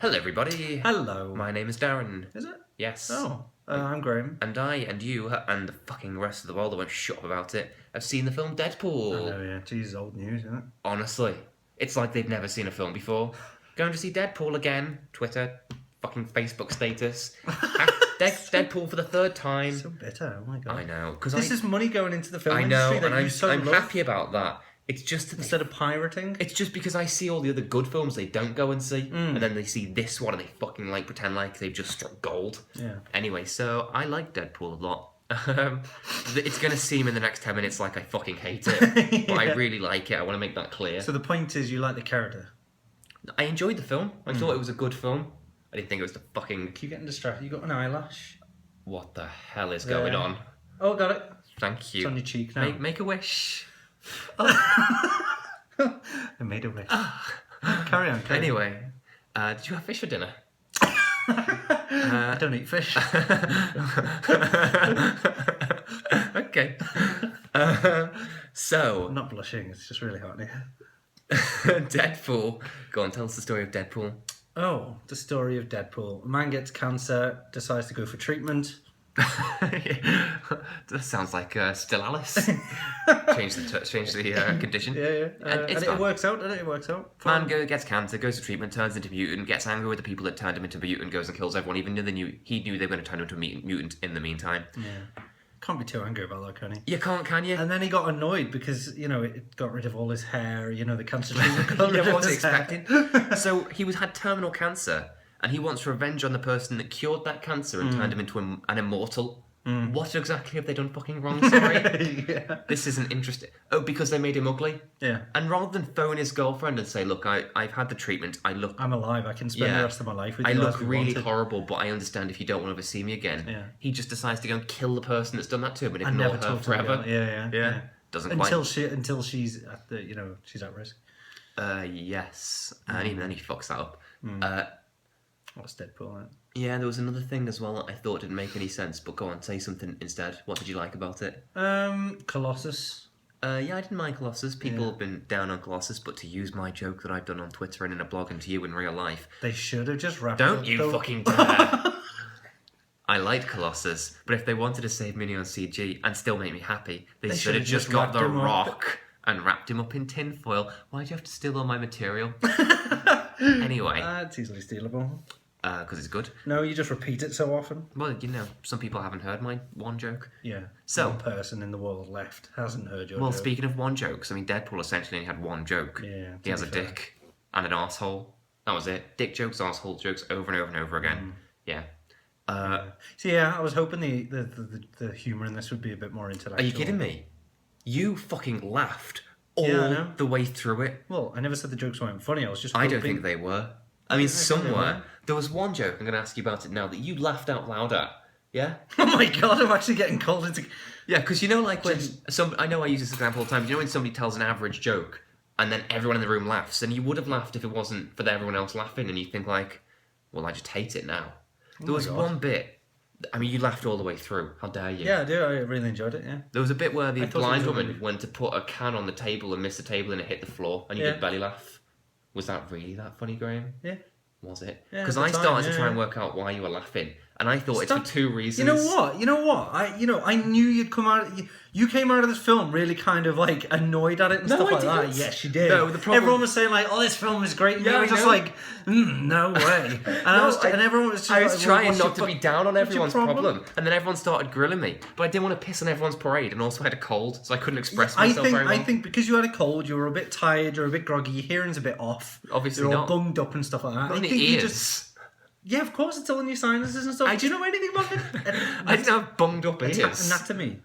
Hello, everybody. Hello. My name is Darren. Is it? Yes. Oh, I'm Graham. And I and you and the fucking rest of the world that won't shut up about it have seen the film Deadpool. I know, yeah. Jeez, old news, isn't it? Honestly, it's like they've never seen a film before. Going to see Deadpool again. Twitter, fucking Facebook status. Deadpool for the third time. So bitter. Oh my god. I know, because this is money going into the film I know, industry that and you so I'm love. happy about that. It's just Instead of pirating. It's just because I see all the other good films they don't go and see, and then they see this one and they fucking like pretend like they've just struck gold. Yeah. Anyway, so I like Deadpool a lot. It's going to seem in the next 10 minutes like I fucking hate it, but I really like it. I want to make that clear. So the point is you like the character. I enjoyed the film. I thought it was a good film. I didn't think it was the fucking... Keep getting distracted. You got an eyelash. What the hell is going on? Oh, got it. Thank you. It's on your cheek now. Make a wish. I made a wish. Carry on. Anyway, did you have fish for dinner? I don't eat fish. Okay. So... I'm not blushing. It's just really hot in here. Deadpool. Go on, tell us the story of Deadpool. Oh, the story of Deadpool. A man gets cancer, decides to go for treatment. That sounds like Still Alice. change the condition. Yeah. And it works out, doesn't it? It works out. Man gets cancer, goes to treatment, turns into mutant, gets angry with the people that turned him into mutant, goes and kills everyone, even though he knew they were going to turn him into a mutant in the meantime. Yeah. Can't be too angry about that, can he? You can't, can you? And then he got annoyed because, it got rid of all his hair, the cancer treatment got rid of What was he his hair. expecting? So he had terminal cancer, and he wants revenge on the person that cured that cancer and turned him into an immortal. What exactly have they done fucking wrong? Sorry. Yeah. This isn't interesting. Oh, because they made him ugly? Yeah. And rather than phone his girlfriend and say, look, I've had the treatment, I'm alive, I can spend the rest of my life with you. I look really horrible, but I understand if you don't want to ever see me again. Yeah. He just decides to go and kill the person that's done that to him and I ignore never her talked forever. to her. Yeah. Doesn't until quite... she's at the, she's at risk. Yes. And even then he fucks that up. What's Deadpool, right? Yeah, there was another thing as well that I thought didn't make any sense, but go on, say something instead. What did you like about it? Colossus. Yeah, I didn't mind Colossus. People have been down on Colossus, but to use my joke that I've done on Twitter and in a blog and to you in real life... They should have just wrapped it Don't up. you fucking dare! I liked Colossus, but if they wanted to save money on CG and still make me happy, they should have just got The Rock and wrapped him up in tinfoil. Why'd you have to steal all my material? Anyway. It's easily stealable. Because it's good. No, you just repeat it so often. Well, some people haven't heard my one joke. Yeah. So, one person in the world left hasn't heard your well, joke. speaking of one jokes, I mean, Deadpool essentially only had one joke. Yeah. He has a dick and an arsehole. That was it. Dick jokes, arsehole jokes, over and over and over again. Yeah. So yeah, I was hoping the humour in this would be a bit more intellectual. Are you kidding me? You fucking laughed all the way through it. Well, I never said the jokes weren't funny. I was just I hoping... don't think they were. I mean, somewhere. There was one joke, I'm going to ask you about it now, that you laughed out loud at. Yeah? Oh my god, I'm actually getting called into... Yeah, because like when... I know I use this example all the time. You know when somebody tells an average joke, and then everyone in the room laughs, and you would have laughed if it wasn't for everyone else laughing, and you think like, well, I just hate it now. There was one bit... I mean, you laughed all the way through. How dare you? Yeah, I do. I really enjoyed it, yeah. There was a bit where the blind woman went to put a can on the table and missed the table and it hit the floor, and you did belly laugh. Was that really that funny, Graham? Yeah. Was it? Yeah, because I started to try and work out why you were laughing, and I thought it's for two reasons. You know what? I knew you'd come out. You came out of this film really kind of like annoyed at it and stuff like that. Yes, you did. No, the problem... Everyone was saying like, "Oh, this film is great." And you were just like, "No way." And everyone was just. I was trying not to be down on everyone's problem, and then everyone started grilling me. But I didn't want to piss on everyone's parade, and also had a cold, so I couldn't express myself very well. I think because you had a cold, you were a bit tired, you're a bit groggy, your hearing's a bit off. Obviously you're not. all bunged up and stuff like that. Not in the ears. Yeah, of course, it's all in your sinuses and stuff. Do you know anything about it? I didn't have bunged up ears. Anatomy.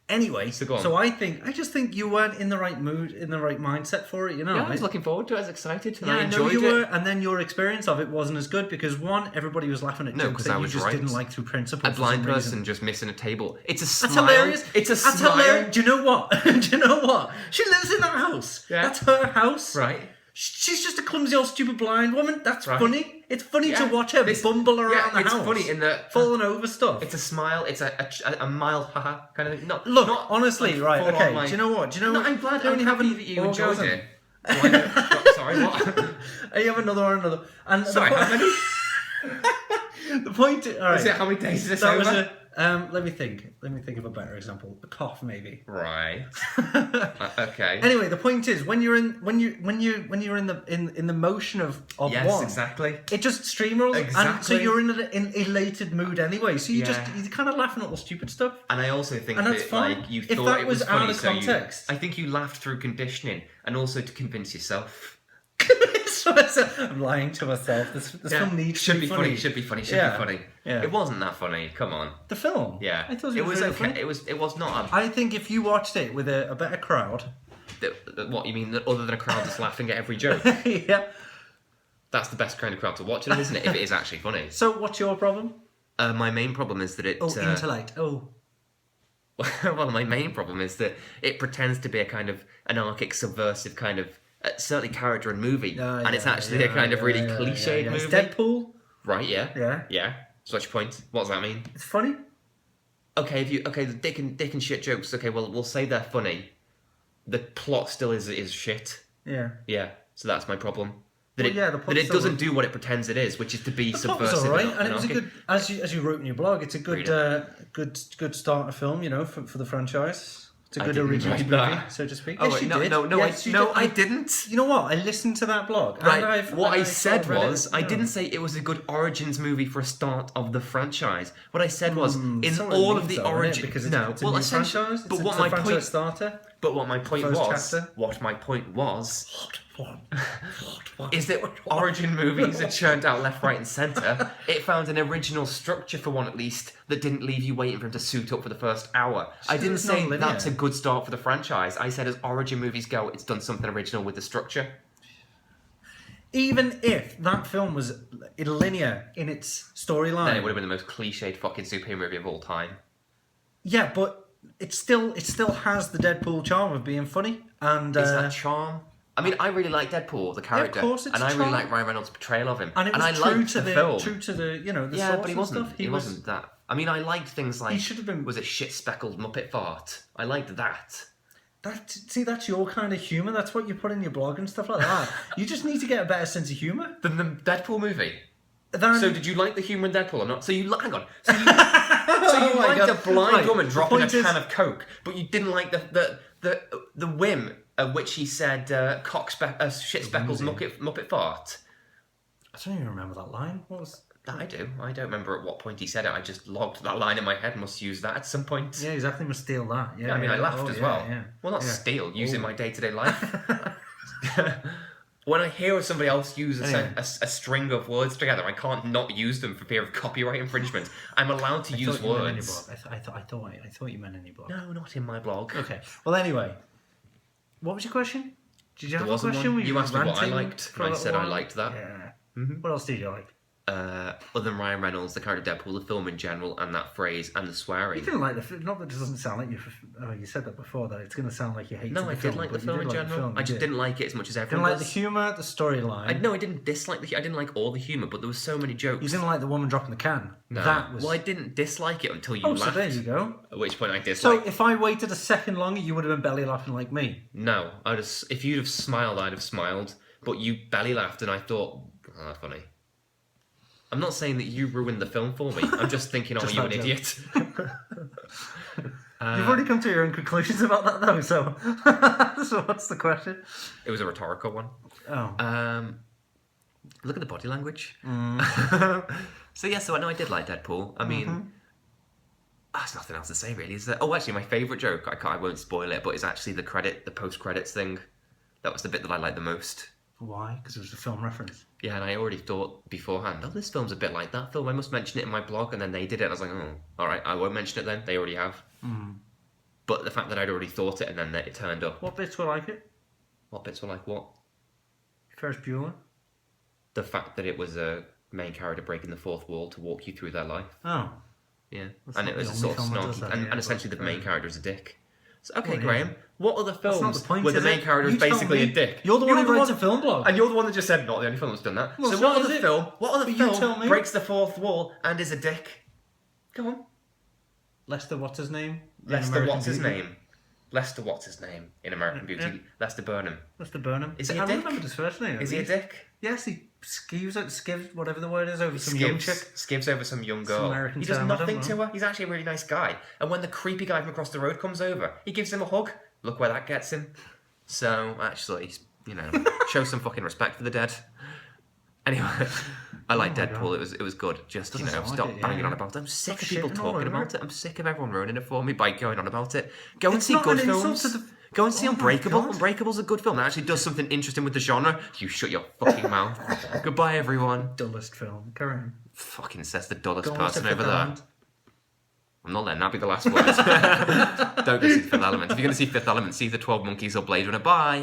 Anyway, so I just think you weren't in the right mood, in the right mindset for it, Yeah, I was looking forward to it, I was excited, and yeah, I enjoyed you it. were, and then your experience of it wasn't as good because one, everybody was laughing at jokes that you just didn't like through principle. A blind person just missing a table. It's a smile. That's hilarious. It's a That's smile. Hilarious. Do you know what? Do you know what? She lives in that house. Yeah. That's her house. Right. She's just a clumsy old stupid blind woman. That's funny. It's funny to watch her bumble around the house. It's funny in the falling over stuff. It's a smile. It's a mild haha kind of thing. Honestly, like, right? Okay. Do you know what? No, I'm glad. I'm happy that you enjoyed it. Sorry, what? You have another. And Sorry, how many? The point. All right. Is it how many days is this That over? was let me think. Let me think of a better example. A cough, maybe. Right. Okay. Anyway, the point is when you're in the motion of Yes, one, exactly. it just streamrolls, and so Exactly. you're in an elated mood anyway. So you're Yeah. kind of laughing at all stupid stuff. And I also think And that's that fine. like you If thought that it was was out funny, of so context. I think you laughed through conditioning and also to convince yourself. I'm lying to myself. This film needs should to be funny. Should be funny. Should Yeah. be funny. Yeah. It wasn't that funny. Come on. The film. Yeah. I thought it was really okay. funny. It was not. I think if you watched it with a better crowd, What you mean? Other than a crowd just laughing at every joke? yeah. That's the best kind of crowd to watch it, isn't it? If it is actually funny. So what's your problem? My main problem is that it. Intellect. Oh. Well, my main problem is that it pretends to be a kind of anarchic, subversive kind of certainly character and movie, and it's actually a kind of really cliched movie. It's Deadpool. Right? Yeah. Yeah. Yeah. So what's your point? What does that mean? It's funny. Okay, the dick and shit jokes. Okay, well we'll say they're funny. The plot still is shit. Yeah. Yeah. So that's my problem. Well, the That plot's it still doesn't right. do what it pretends it is, which is to be The plot subversive. was all right, and it anarchic. was a good, as you wrote in your blog, it's a good, good start film, for the franchise. It's a I good didn't origins write movie, that. so to speak. Oh Yes, wait, you no, did. no, Yes, you I did. didn't. You know what? I listened to that blog. Right. And What I sort said of read was, it, I didn't say it was a good origins movie for a start of the franchise. What I said was, in It's not what all it of means, the though, isn't it? origins, because no, it's a well, new essentially, franchise. but It's what a my franchise point, starter. but what my point First was, chapter. what my point was, What? is that origin movies are churned out left, right, and centre. It found an original structure for one at least that didn't leave you waiting for him to suit up for the first hour. I didn't it's say non-linear. that's a good start for the franchise. I said as origin movies go, it's done something original with the structure. Even if that film was linear in its storyline, Then it would have been the most cliched fucking superhero movie of all time. yeah, but it still has the Deadpool charm of being funny, and Is that charm? I mean, I really like Deadpool, the character, course it's and I really charm. like Ryan Reynolds' portrayal of him, and it was I true liked to the film. true to the the Yeah, source but he and wasn't. stuff. He wasn't that. I mean, I liked things like. He should have been. Was it shit speckled Muppet fart? I liked that. That's your kind of humour. That's what you put in your blog and stuff like that. You just need to get a better sense of humour. Than the Deadpool movie. Then, So did you like the humour in Deadpool or not? So you hang on. So you liked God. a blind Right, woman the dropping a point is- can of Coke, but you didn't like the whim at which he said shit speckled Muppet fart. I don't even remember that line. What was? I do. I don't remember at what point he said it. I just logged that line in my head. Must use that at some point. Yeah, exactly. Must steal that. Yeah, I mean, I laughed as well. Yeah. Well, not Yeah. steal, use in my day-to-day life. When I hear somebody else use a string of words together, I can't not use them for fear of copyright infringement. I'm allowed to use thought you meant in your words. blog. I thought you meant in your blog. No, not in my blog. Okay. Well, anyway, what was your question? Did you have There a wasn't question? one. Were You asked me what I ranting liked, for and I a said I while? liked that. Yeah. What else did you like? Other than Ryan Reynolds, the character Deadpool, the film in general, and that phrase, and the You swearing. didn't like the film. Not that it doesn't sound like you. Oh, you said that before. That it's going to sound like you hated No, the I film. did like the but you film did in like the general. film, I you just did. didn't like it as much as Didn't everyone like the does. humour, the storyline. No, I didn't dislike I didn't like all the humour, but there was so many jokes. You didn't like the woman dropping the can. No. That was. Well, I didn't dislike it until you Oh, laughed. so there you go. At which point I So disliked. if I waited a second longer, you would have been belly laughing like me. No, if you'd have smiled, I'd have smiled. But you belly laughed, and I thought, oh, that's funny. I'm not saying that you ruined the film for me. I'm just thinking, oh, Just you an that joke. idiot. You've already come to your own conclusions about that, though. So, so what's the question? It was a rhetorical one. Oh, Look at the body language. So yeah, so I know I did like Deadpool. I mean, there's nothing else to say really, is there? Oh, actually, my favourite joke, I won't spoil it, but it's actually the post-credits thing. That was the bit that I liked the most. why? Because it was a film reference. Yeah, and I already thought beforehand, oh, this film's a bit like that film. I must mention it in my blog, and then they did it. And I was like, oh, all right, I won't mention it then. They already have. But the fact that I'd already thought it and then it turned up. What bits were like it? What bits were like what? Ferris Bueller. The fact that it was a main character breaking the fourth wall to walk you through their life. Oh, Yeah, That's and not it was the a sort of only film that does snarky, that, and, yeah, and essentially the but, main character is a dick. So, okay, Well, yeah. Graham, what other that's not films the point. where the is main it? character is You tell basically a me. dick? You're the one who writes a film blog. And you're the one that just said not the only film that's done that. Well, so so what what other is it? film? What other But you tell film me. breaks the fourth wall and is a dick? Go on. Lester, what's his name? In Lester, American what's his Beauty. name? Lester, what's his name in American Beauty? Yeah. Lester Burnham. Mr. Burnham. Is he I a dick? remember his first name. Is he a dick? Yes, he skivs, whatever the word is, over some young chick. Skivs over some young girl. American He does term, I don't nothing to know. her. He's actually a really nice guy. And when the creepy guy from across the road comes over, he gives him a hug. Look where that gets him. So, actually, you know, show some fucking respect for the dead. Anyway, I like my Deadpool. It was good. Just, you know, Doesn't stop sound like it, banging yeah. on about it. I'm sick Stop of people shitting all talking over about it. it. I'm sick of everyone ruining it for me by going on about it. Go and It's see not good an insult films. to the- Go and see Oh my Unbreakable. God. Unbreakable's a good film. It actually does something interesting with the genre. You shut your fucking mouth. Goodbye, everyone. Dullest film. Carry on. Fucking says the dullest Go on, person Fifth over there. Element. I'm not letting that be the last word. Don't go see Fifth Element. If you're going to see Fifth Element, see the 12 Monkeys or Blade Runner. Bye.